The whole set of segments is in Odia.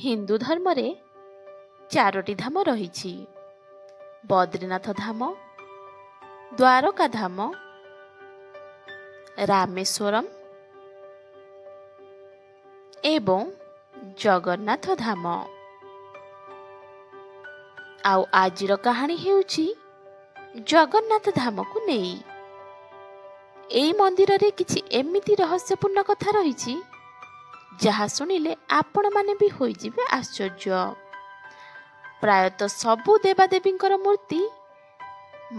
ହିନ୍ଦୁ ଧର୍ମରେ ଚାରୋଟି ଧାମ ରହିଛି। ବଦ୍ରିନାଥ ଧାମ, ଦ୍ୱାରକା ଧାମ, ରାମେଶ୍ୱରମ ଏବଂ ଜଗନ୍ନାଥ ଧାମ। ଆଉ ଆଜିର କାହାଣୀ ହେଉଛି ଜଗନ୍ନାଥ ଧାମକୁ ନେଇ। ଏହି ମନ୍ଦିରରେ କିଛି ଏମିତି ରହସ୍ୟପୂର୍ଣ୍ଣ କଥା ରହିଛି ଯାହା ଶୁଣିଲେ ଆପଣମାନେ ବି ହୋଇଯିବେ ଆଶ୍ଚର୍ଯ୍ୟ। ପ୍ରାୟତଃ ସବୁ ଦେବାଦେବୀଙ୍କର ମୂର୍ତ୍ତି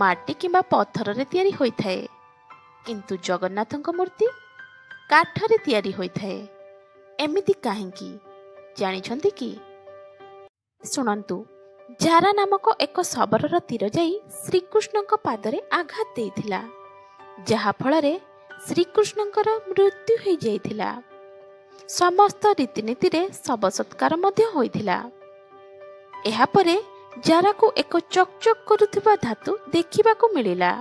ମାଟି କିମ୍ବା ପଥରରେ ତିଆରି ହୋଇଥାଏ, କିନ୍ତୁ ଜଗନ୍ନାଥଙ୍କ ମୂର୍ତ୍ତି କାଠରେ ତିଆରି ହୋଇଥାଏ। ଏମିତି କାହିଁକି ଜାଣିଛନ୍ତି କି? ଶୁଣନ୍ତୁ। ଜାରା ନାମକ ଏକ ଶବରର ତୀର ଯାଇ ଶ୍ରୀକୃଷ୍ଣଙ୍କ ପାଦରେ ଆଘାତ ଦେଇଥିଲା, ଯାହାଫଳରେ ଶ୍ରୀକୃଷ୍ଣଙ୍କର ମୃତ୍ୟୁ ହୋଇଯାଇଥିଲା। ସମସ୍ତ ରୀତିନୀତିରେ ଶବ ସତ୍କାର ମଧ୍ୟ ହୋଇଥିଲା। ଏହାପରେ ଜାରାକୁ ଏକ ଚକଚକ୍ କରୁଥିବା ଧାତୁ ଦେଖିବାକୁ ମିଳିଲା।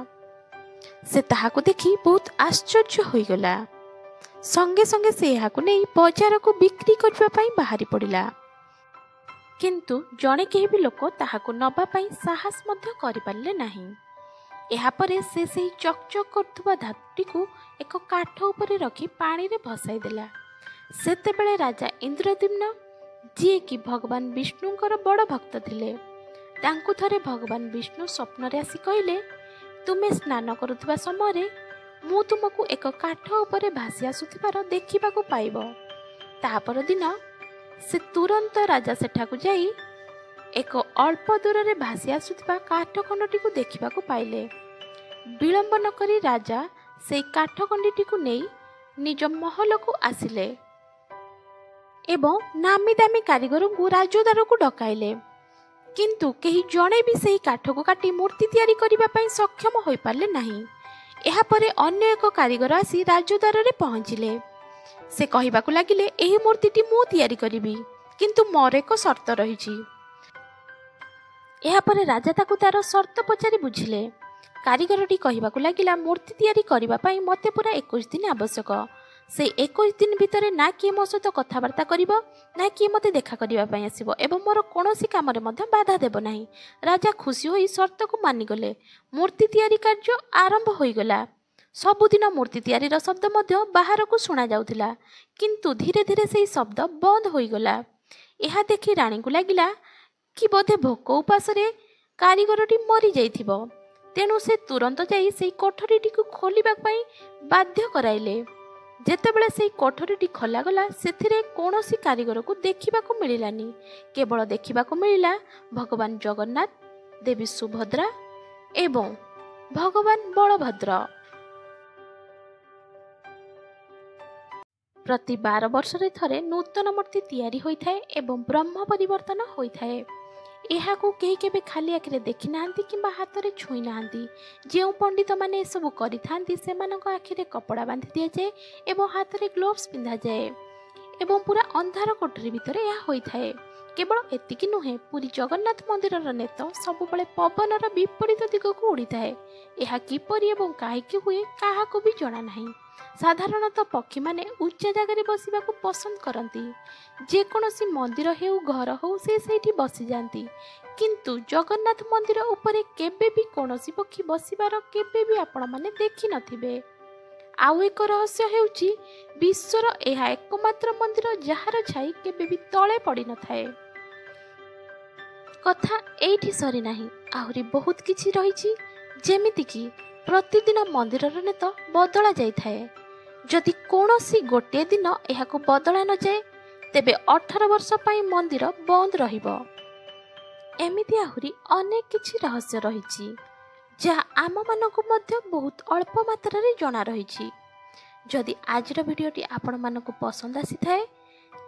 ସେ ତାହାକୁ ଦେଖି ବହୁତ ଆଶ୍ଚର୍ଯ୍ୟ ହୋଇଗଲା। ସଙ୍ଗେ ସଙ୍ଗେ ସେ ଏହାକୁ ନେଇ ବଜାରକୁ ବିକ୍ରି କରିବା ପାଇଁ ବାହାରି ପଡ଼ିଲା। କିନ୍ତୁ ଜଣେ କେହି ବି ଲୋକ ତାହାକୁ ନେବା ପାଇଁ ସାହସ ମଧ୍ୟ କରିପାରିଲେ ନାହିଁ। ଏହାପରେ ସେ ସେହି ଚକଚକ୍ କରୁଥିବା ଧାତୁଟିକୁ ଏକ କାଠ ଉପରେ ରଖି ପାଣିରେ ଭସାଇ ଦେଲା। ସେତେବେଳେ ରାଜା ଇନ୍ଦ୍ରଦ୍ୟୁମ୍ନ, ଯିଏକି ଭଗବାନ ବିଷ୍ଣୁଙ୍କର ବଡ଼ ଭକ୍ତ ଥିଲେ, ତାଙ୍କୁ ଥରେ ଭଗବାନ ବିଷ୍ଣୁ ସ୍ୱପ୍ନରେ ଆସି କହିଲେ, ତୁମେ ସ୍ନାନ କରୁଥିବା ସମୟରେ ମୁଁ ତୁମକୁ ଏକ କାଠ ଉପରେ ଭାସି ଆସୁଥିବାର ଦେଖିବାକୁ ପାଇବ। ତାପର ଦିନ ସେ ତୁରନ୍ତ ରାଜା ସେଠାକୁ ଯାଇ ଏକ ଅଳ୍ପ ଦୂରରେ ଭାସି ଆସୁଥିବା କାଠ ଖଣ୍ଡଟିକୁ ଦେଖିବାକୁ ପାଇଲେ। ବିଳମ୍ବ ନ କରି ରାଜା ସେହି କାଠ ଖଣ୍ଡିଟିକୁ ନେଇ ନିଜ ମହଲକୁ ଆସିଲେ ଏବଂ ନାମୀ ଦାମୀ କାରିଗରଙ୍କୁ ରାଜଦ୍ୱାରକୁ ଡକାଇଲେ। କିନ୍ତୁ କେହି ଜଣେ ବି ସେହି କାଠକୁ କାଟି ମୂର୍ତ୍ତି ତିଆରି କରିବା ପାଇଁ ସକ୍ଷମ ହୋଇପାରିଲେ ନାହିଁ। ଏହାପରେ ଅନ୍ୟ ଏକ କାରିଗର ଆସି ରାଜଦ୍ୱାରରେ ପହଞ୍ଚିଲେ। ସେ କହିବାକୁ ଲାଗିଲେ, ଏହି ମୂର୍ତ୍ତିଟି ମୁଁ ତିଆରି କରିବି, କିନ୍ତୁ ମୋର ଏକ ସର୍ତ୍ତ ରହିଛି। ଏହାପରେ ରାଜା ତାକୁ ତାର ସର୍ତ୍ତ ପଚାରି ବୁଝିଲେ। କାରିଗରଟି କହିବାକୁ ଲାଗିଲା, ମୂର୍ତ୍ତି ତିଆରି କରିବା ପାଇଁ ମୋତେ ପୁରା 21 ଦିନ ଆବଶ୍ୟକ। ସେଇ 21 ଦିନ ଭିତରେ ନା କିଏ ମୋ ସହିତ କଥାବାର୍ତ୍ତା କରିବ, ନା କିଏ ମୋତେ ଦେଖା କରିବା ପାଇଁ ଆସିବ ଏବଂ ମୋର କୌଣସି କାମରେ ମଧ୍ୟ ବାଧା ଦେବ ନାହିଁ। ରାଜା ଖୁସି ହୋଇ ସର୍ତ୍ତକୁ ମାନିଗଲେ। ମୂର୍ତ୍ତି ତିଆରି କାର୍ଯ୍ୟ ଆରମ୍ଭ ହୋଇଗଲା। ସବୁଦିନ ମୂର୍ତ୍ତି ତିଆରିର ଶବ୍ଦ ମଧ୍ୟ ବାହାରକୁ ଶୁଣାଯାଉଥିଲା, କିନ୍ତୁ ଧୀରେ ଧୀରେ ସେହି ଶବ୍ଦ ବନ୍ଦ ହୋଇଗଲା। ଏହା ଦେଖି ରାଣୀଙ୍କୁ ଲାଗିଲା କି ବୋଧେ ଭୋକ ଉପାସରେ କାରିଗରଟି ମରିଯାଇଥିବ। ତେଣୁ ସେ ତୁରନ୍ତ ଯାଇ ସେହି କୋଠରୀଟିକୁ ଖୋଲିବା ପାଇଁ ବାଧ୍ୟ କରାଇଲେ। ଯେତେବେଳେ ସେହି କୋଠରୀଟି ଖୋଲାଗଲା, ସେଥିରେ କୌଣସି କାରିଗରକୁ ଦେଖିବାକୁ ମିଳିଲାନି। କେବଳ ଦେଖିବାକୁ ମିଳିଲା ଭଗବାନ ଜଗନ୍ନାଥ, ଦେବୀ ସୁଭଦ୍ରା ଏବଂ ଭଗବାନ ବଳଭଦ୍ର। ପ୍ରତି 12 ବର୍ଷରେ ଥରେ ନୂତନ ମୂର୍ତ୍ତି ତିଆରି ହୋଇଥାଏ ଏବଂ ବ୍ରହ୍ମ ପରିବର୍ତ୍ତନ ହୋଇଥାଏ। ଏହାକୁ କେହି କେବେ ଖାଲି ଆଖିରେ ଦେଖି ନାହାନ୍ତି କିମ୍ବା ହାତରେ ଛୁଇଁ ନାହାନ୍ତି। ଯେଉଁ ପଣ୍ଡିତମାନେ ଏସବୁ କରିଥାନ୍ତି, ସେମାନଙ୍କ ଆଖିରେ କପଡ଼ା ବାନ୍ଧି ଦିଆଯାଏ ଏବଂ ହାତରେ ଗ୍ଲୋଭ୍ସ ପିନ୍ଧାଯାଏ ଏବଂ ପୁରା ଅନ୍ଧାର କୋଠରୀ ଭିତରେ ଏହା ହୋଇଥାଏ। କେବଳ ଏତିକି ନୁହେଁ, ପୁରୀ ଜଗନ୍ନାଥ ମନ୍ଦିରର ନେତ ସବୁବେଳେ ପବନର ବିପରୀତ ଦିଗକୁ ଉଡ଼ିଥାଏ। ଏହା କିପରି ଏବଂ କାହିଁକି ହୁଏ, କାହାକୁ ବି ଜଣା ନାହିଁ। ସାଧାରଣତଃ ପକ୍ଷୀମାନେ ଉଚ୍ଚ ଜାଗାରେ ବସିବାକୁ ପସନ୍ଦ କରନ୍ତି। ଯେକୌଣସି ମନ୍ଦିର ହେଉ, ଘର ହେଉ, ସେ ସେଇଠି ବସିଯାଆନ୍ତି। କିନ୍ତୁ ଜଗନ୍ନାଥ ମନ୍ଦିର ଉପରେ କେବେ ବି କୌଣସି ପକ୍ଷୀ ବସିବାର କେବେ ବି ଆପଣମାନେ ଦେଖିନଥିବେ। ଆଉ ଏକ ରହସ୍ୟ ହେଉଛି, ବିଶ୍ୱର ଏହା ଏକମାତ୍ର ମନ୍ଦିର ଯାହାର ଛାଇ କେବେ ବି ତଳେ ପଡ଼ିନଥାଏ। କଥା ଏଇଠି ସରିନାହିଁ, ଆହୁରି ବହୁତ କିଛି ରହିଛି। ଯେମିତିକି ପ୍ରତିଦିନ ମନ୍ଦିରର ନେତ ବଦଳା ଯାଇଥାଏ। ଯଦି କୌଣସି ଗୋଟିଏ ଦିନ ଏହାକୁ ବଦଳା ନଯାଏ, ତେବେ 18 ବର୍ଷ ପାଇଁ ମନ୍ଦିର ବନ୍ଦ ରହିବ। ଏମିତି ଆହୁରି ଅନେକ କିଛି ରହସ୍ୟ ରହିଛି, ଯାହା ଆମମାନଙ୍କୁ ମଧ୍ୟ ବହୁତ ଅଳ୍ପ ମାତ୍ରାରେ ଜଣା ରହିଛି। ଯଦି ଆଜିର ଭିଡ଼ିଓଟି ଆପଣମାନଙ୍କୁ ପସନ୍ଦ ଆସିଥାଏ,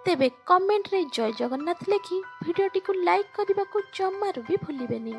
ତେବେ କମେଣ୍ଟରେ ଜୟ ଜଗନ୍ନାଥ ଲେଖି ଭିଡ଼ିଓଟିକୁ ଲାଇକ୍ କରିବାକୁ ଜମାରୁ ବି ଭୁଲିବେନି।